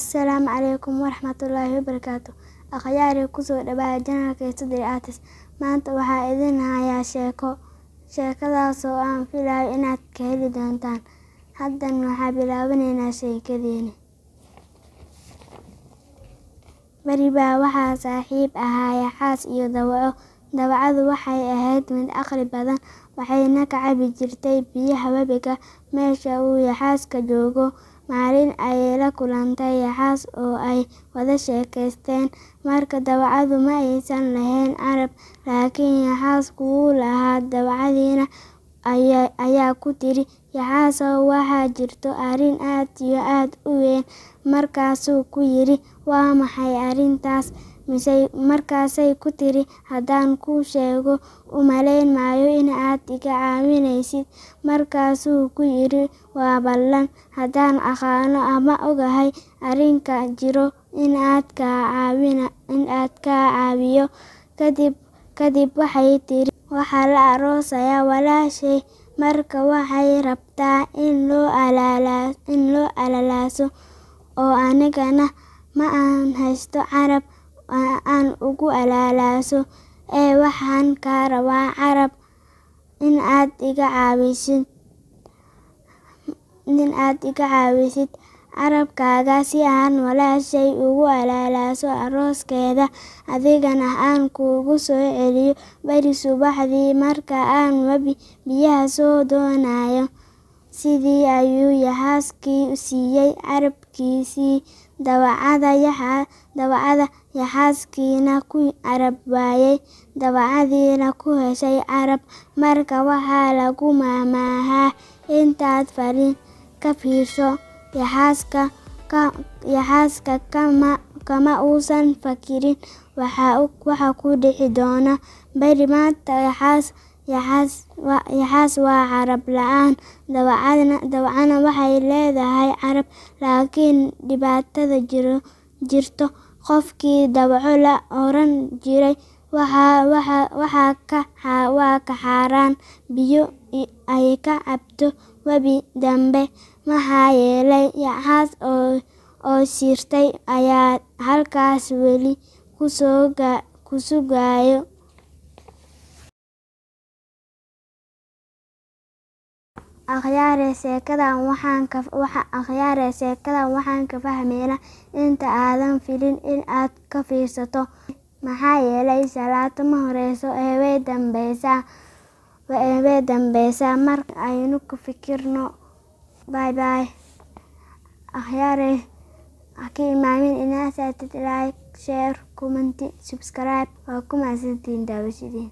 Assalaamu calaykum waraxmatullaahi wabarakaatuh. Akhyaari kusoo dhawaada channelka Study Artist. Maanta waxaa idin hayaa sheekadaas oo aan filayo inaad ka heli doontaan. Haddan waxaa bilaabaneynaa sheekadeeni. Bari baa waxaa saaxiib ahaa yaxaas iyo dawaco. Dawacadu waxay ahayd mid caqli badan, waxayna ka cabi jirtay biyaha webiga meesha uu yaxaaska joogo. Maalin ayay la kulantay yaxaas oo ay wada sheekaysteen. Marka dawacadu ma aysan lahayn carab, laakiin yaxaasku wuu lahaa. Dawacadiina ayaa ku tiri, yaxaasow, waxaa jirto arrin aad iyo aad u weyn. Markaasuu ku yidhi, waa maxay arrintaas? Markaasay ku tiri, haddaan kuu sheego, u malayn maayo in aad iga caawinaysid. Markaasuu ku yidhi, waa ballan, haddaan aqaano ama ogahay arrinka jiro in aad kaa caawiyo. Kadib waxay tiri, waxaa la aroosayaa walaashay, marka waxay rabtaa in loo alalaaso, oo anigana ma aan haysto carab aan ugu alalaaso, waxaan kaa rabaa carab in aad iga caawisid carabkaaga si aan walaashay ugu alalaaso arooskeeda, adigana aan kuugu soo celiyo beri subaxdii marka aan webi biyaha soo doonayo. Sidii ayuu yaxaaskii u siiyay carabkiisii dawacada, yaxaaskiina ku carab waayay, dawacadiina ku heshay carab. Marka waxaa lagu maamaahaa, intaad farin ka fiirso. Yaxaaska kama uusan fakirin waxa ku dhici doona. Beri maanta yaxaas waa carab la'aan, dawacana waxay leedahay carab. Laakiin dhibaatada jirto, qofkii dawaco la oran jiray waa ka xaaraan biyo ay ka cabto webi dambe, maxaa yeelay yaxaas oo sirtay ayaa halkaas weli ku sugayo. Akhyaari sheekadan waxaan ka fahmeynaa inta aadan filin in aad ka fiirsato, maxaa yeelay salaato ma horeyso way dambeysaa. Marka aynu ku fikirno. Bye bye. Akhyaari ha ka imaamin inaad saatid like, share, comment, subscribe. Waa ku mahadsantihiin daawashadiin.